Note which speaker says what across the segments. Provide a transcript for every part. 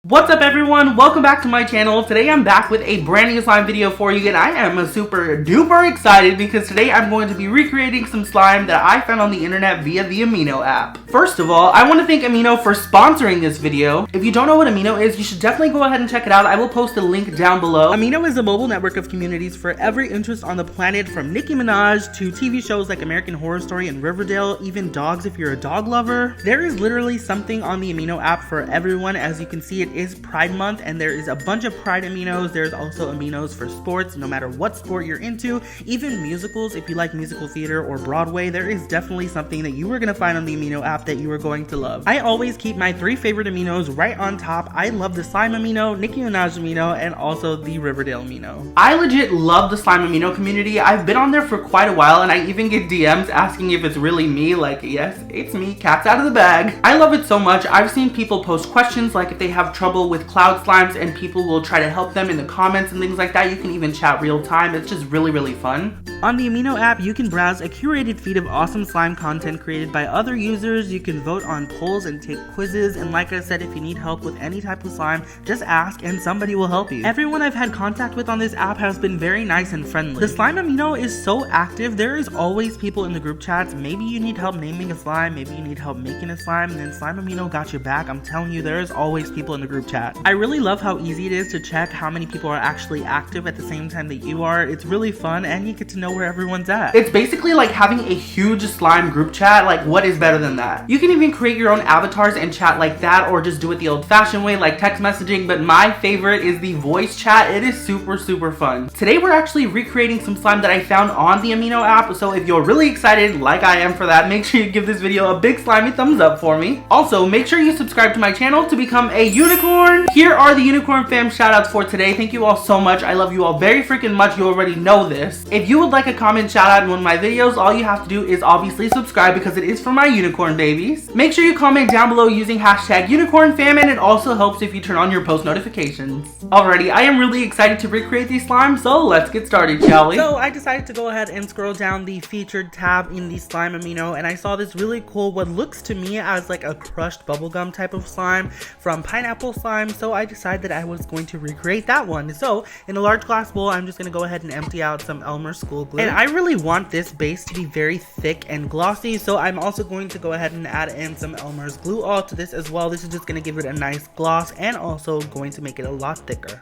Speaker 1: What's up everyone, welcome back to my channel. Today I'm back with a brand new slime video for you, and I am super duper excited because today I'm going to be recreating some slime that I found on the internet via the Amino app. First of all, I want to thank Amino for sponsoring this video. If you don't know what Amino is, you should definitely go ahead and check it out. I will post a link down below. Amino is a mobile network of communities for every interest on the planet, from Nicki Minaj to TV shows like American Horror Story and Riverdale, even dogs if you're a dog lover. There is literally something on the Amino app for everyone. As you can see, it is Pride Month and there is a bunch of Pride aminos. There's also aminos for sports, no matter what sport you're into, even musicals. If you like musical theater or Broadway, there is definitely something that you are going to find on the Amino app that you are going to love. I always keep my 3 favorite aminos right on top. I love the Slime Amino, Nicki Minaj Amino, and also the Riverdale Amino. I legit love the Slime Amino community. I've been on there for quite a while and I even get DMs asking if it's really me. Like, yes, it's me, cat's out of the bag. I love it so much. I've seen people post questions like if they have trouble with cloud slimes, and people will try to help them in the comments and things like that. You can even chat real time. It's just really fun. On the Amino app, you can browse a curated feed of awesome slime content created by other users. You can vote on polls and take quizzes, and like I said, if you need help with any type of slime, just ask and somebody will help you. Everyone I've had contact with on this app has been very nice and friendly. The Slime Amino is so active. There is always people in the group chats. Maybe you need help naming a slime, maybe you need help making a slime, and then Slime Amino got your back. I'm telling you, there is always people in the group chat. I really love how easy it is to check how many people are actually active at the same time that you are. It's really fun and you get to know where everyone's at. It's basically like having a huge slime group chat. Like, what is better than that? You can even create your own avatars and chat like that, or just do it the old-fashioned way like text messaging, but my favorite is the voice chat. It is super fun. Today we're actually recreating some slime that I found on the Amino app, so if you're really excited like I am for that, make sure you give this video a big slimy thumbs up for me. Also, make sure you subscribe to my channel to become a unicorn. Here are the Unicorn Fam shoutouts for today. Thank you all so much. I love you all very freaking much. You already know this. If you would like a comment shout out in one of my videos, all you have to do is obviously subscribe because it is for my unicorn babies. Make sure you comment down below using hashtag Unicorn Fam, and it also helps if you turn on your post notifications. Alrighty, I am really excited to recreate these slimes, so let's get started, shall we? So I decided to go ahead and scroll down the featured tab in the Slime Amino, and I saw this really cool, what looks to me as like a crushed bubblegum type of slime from Pineapple Slime, so I decided that I was going to recreate that one. So in a large glass bowl, I'm just going to go ahead and empty out some Elmer School glue, and I really want this base to be very thick and glossy, so I'm also going to go ahead and add in some Elmer's glue all to this as well. This is just going to give it a nice gloss and also going to make it a lot thicker.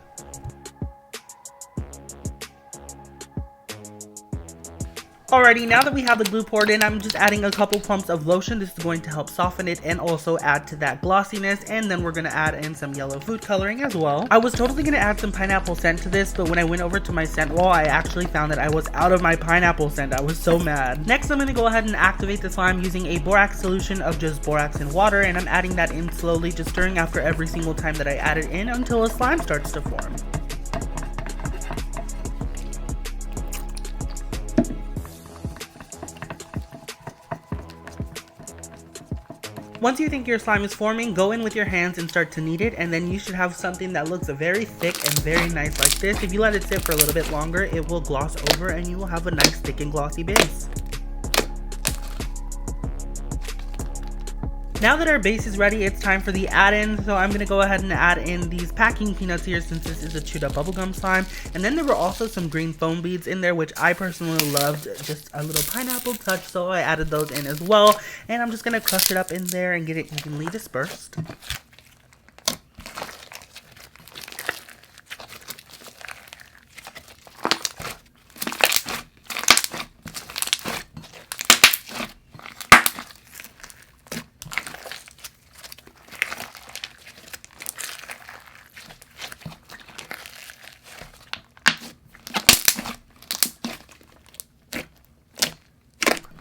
Speaker 1: Alrighty, now that we have the glue poured in, I'm just adding a couple pumps of lotion. This is going to help soften it and also add to that glossiness, and then we're going to add in some yellow food coloring as well. I was totally going to add some pineapple scent to this, but when I went over to my scent wall, I actually found that I was out of my pineapple scent. I was so mad. Next, I'm going to go ahead and activate the slime using a borax solution of just borax and water, and I'm adding that in slowly, just stirring after every single time that I add it in until a slime starts to form. Once you think your slime is forming, go in with your hands and start to knead it, and then you should have something that looks very thick and very nice like this. If you let it sit for a little bit longer, it will gloss over and you will have a nice thick and glossy base. Now that our base is ready, it's time for the add-in. So I'm going to go ahead and add in these packing peanuts here, since this is a chewed up bubblegum slime. And then there were also some green foam beads in there, which I personally loved. Just a little pineapple touch, so I added those in as well. And I'm just going to crush it up in there and get it evenly dispersed.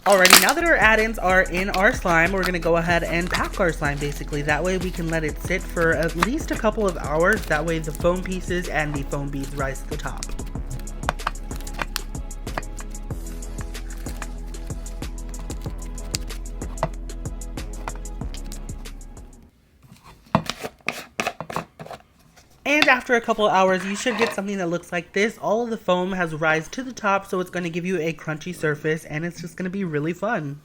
Speaker 1: Alrighty, now that our add-ins are in our slime, we're going to go ahead and pack our slime basically. That way we can let it sit for at least a couple of hours. That way the foam pieces and the foam beads rise to the top. And after a couple hours, you should get something that looks like this. All of the foam has rise to the top, so it's going to give you a crunchy surface, and it's just going to be really fun.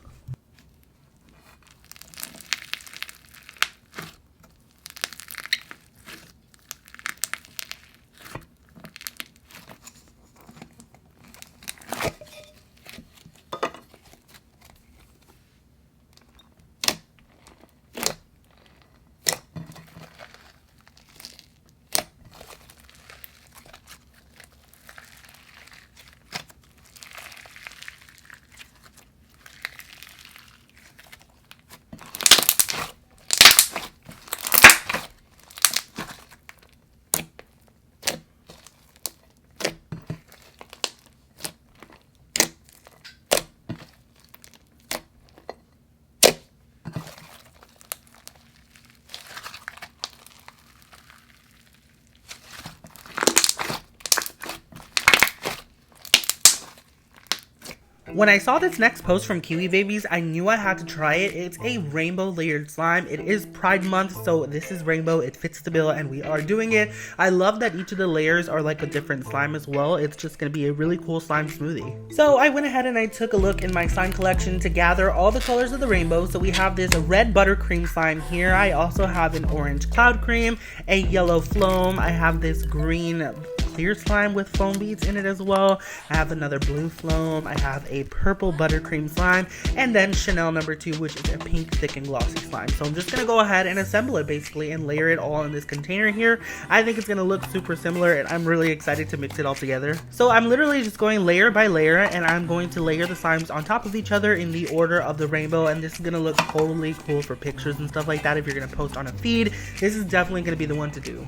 Speaker 1: When I saw this next post from Kiwi Babies, I knew I had to try it. It's a rainbow layered slime. It is Pride Month, so this is rainbow. It fits the bill, and we are doing it. I love that each of the layers are like a different slime as well. It's just going to be a really cool slime smoothie. So I went ahead and I took a look in my slime collection to gather all the colors of the rainbow. So we have this red buttercream slime here. I also have an orange cloud cream, a yellow foam. I have this green clear slime with foam beads in it as well. I have another blue foam. I have a purple buttercream slime, and then Chanel number 2, which is a pink thick and glossy slime. So I'm just gonna go ahead and assemble it basically and layer it all in this container here. I think it's gonna look super similar, and I'm really excited to mix it all together. So I'm literally just going layer by layer, and I'm going to layer the slimes on top of each other in the order of the rainbow, and this is gonna look totally cool for pictures and stuff like that. If you're gonna post on a feed, this is definitely gonna be the one to do.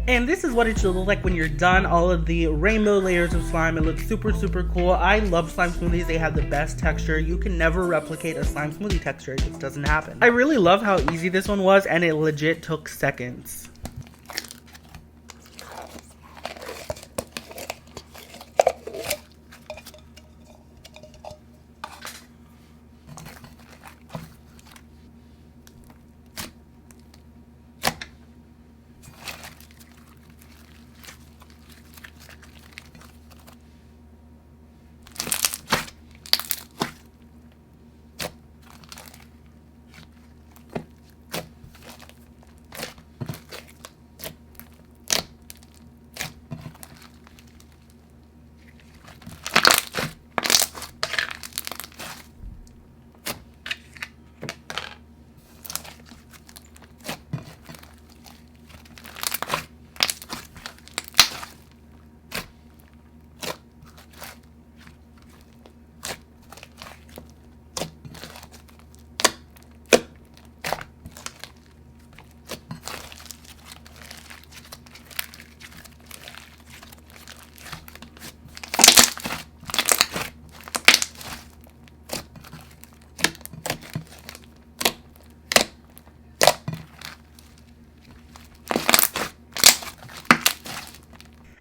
Speaker 1: And this is what it should look like when you're done. All of the rainbow layers of slime. It looks super, super cool. I love slime smoothies. They have the best texture. You can never replicate a slime smoothie texture. It just doesn't happen. I really love how easy this one was, and it legit took seconds.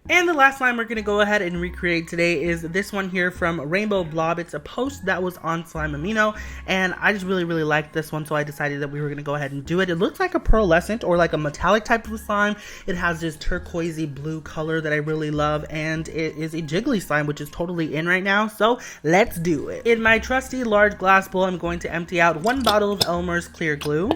Speaker 1: And the last slime we're going to go ahead and recreate today is this one here from Rainbow Blob. It's a post that was on Slime Amino, and I just really liked this one, so I decided that we were going to go ahead and do it. It looks like a pearlescent or like a metallic type of slime. It has this turquoisey blue color that I really love, and it is a jiggly slime, which is totally in right now, so let's do it. In my trusty large glass bowl, I'm going to empty out 1 bottle of Elmer's clear glue.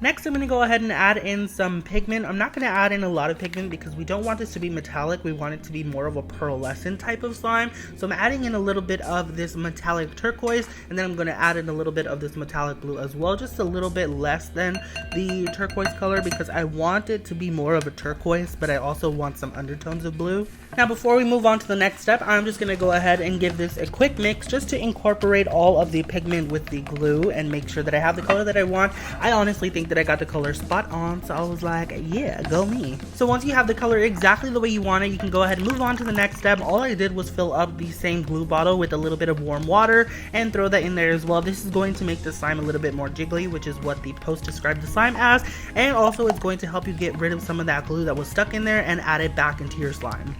Speaker 1: Next, I'm going to go ahead and add in some pigment. I'm not going to add in a lot of pigment because we don't want this to be metallic. We want it to be more of a pearlescent type of slime. So I'm adding in a little bit of this metallic turquoise, and then I'm going to add in a little bit of this metallic blue as well. Just a little bit less than the turquoise color because I want it to be more of a turquoise, but I also want some undertones of blue. Now, before we move on to the next step, I'm just going to go ahead and give this a quick mix just to incorporate all of the pigment with the glue and make sure that I have the color that I want. I honestly think that I got the color spot on, so I was like, yeah, go me. So once you have the color exactly the way you want it, you can go ahead and move on to the next step. All I did was fill up the same glue bottle with a little bit of warm water and throw that in there as well. This is going to make the slime a little bit more jiggly, which is what the post described the slime as, and also it's going to help you get rid of some of that glue that was stuck in there and add it back into your slime.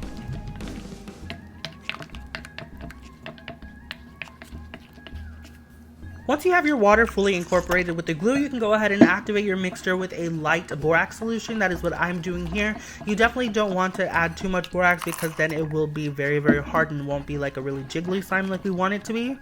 Speaker 1: Once you have your water fully incorporated with the glue, you can go ahead and activate your mixture with a light borax solution. That is what I'm doing here. You definitely don't want to add too much borax because then it will be very hard and won't be like a really jiggly slime like we want it to be.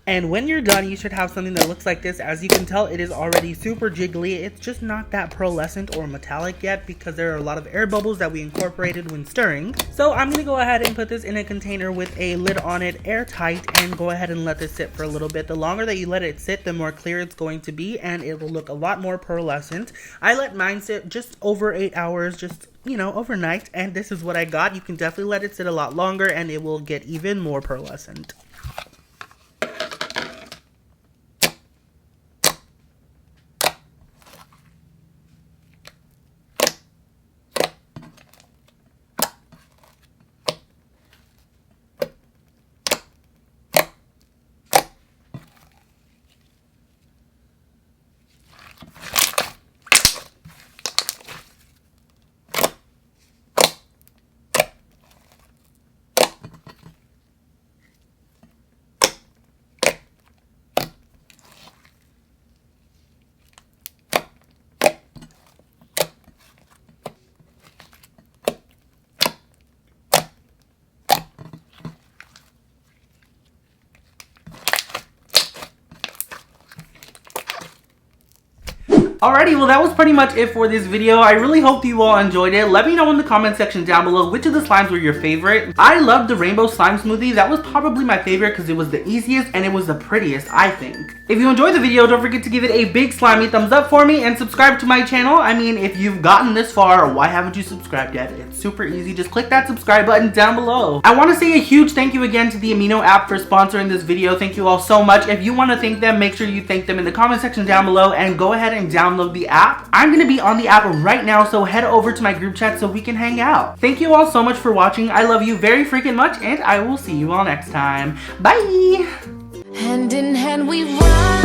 Speaker 1: And when you're done, you should have something that looks like this. As you can tell, it is already super jiggly. It's just not that pearlescent or metallic yet because there are a lot of air bubbles that we incorporated when stirring. So I'm going to go ahead and put this in a container with a lid on it, airtight, and go ahead and let this sit for a little bit. The longer that you let it sit, the more clear it's going to be, and it will look a lot more pearlescent. I let mine sit just over 8 hours, just, you know, overnight, and this is what I got. You can definitely let it sit a lot longer and it will get even more pearlescent. Alrighty, well that was pretty much it for this video. I really hope you all enjoyed it. Let me know in the comment section down below which of the slimes were your favorite. I loved the rainbow slime smoothie. That was probably my favorite because it was the easiest and it was the prettiest, I think. If you enjoyed the video, don't forget to give it a big slimy thumbs up for me and subscribe to my channel. I mean, if you've gotten this far, why haven't you subscribed yet? It's super easy. Just click that subscribe button down below. I want to say a huge thank you again to the Amino app for sponsoring this video. Thank you all so much. If you want to thank them, make sure you thank them in the comment section down below and go ahead and download the app. I'm going to be on the app right now, so head over to my group chat so we can hang out. Thank you all so much for watching. I love you very freaking much and I will see you all next time. Bye!
Speaker 2: Hand in hand we run.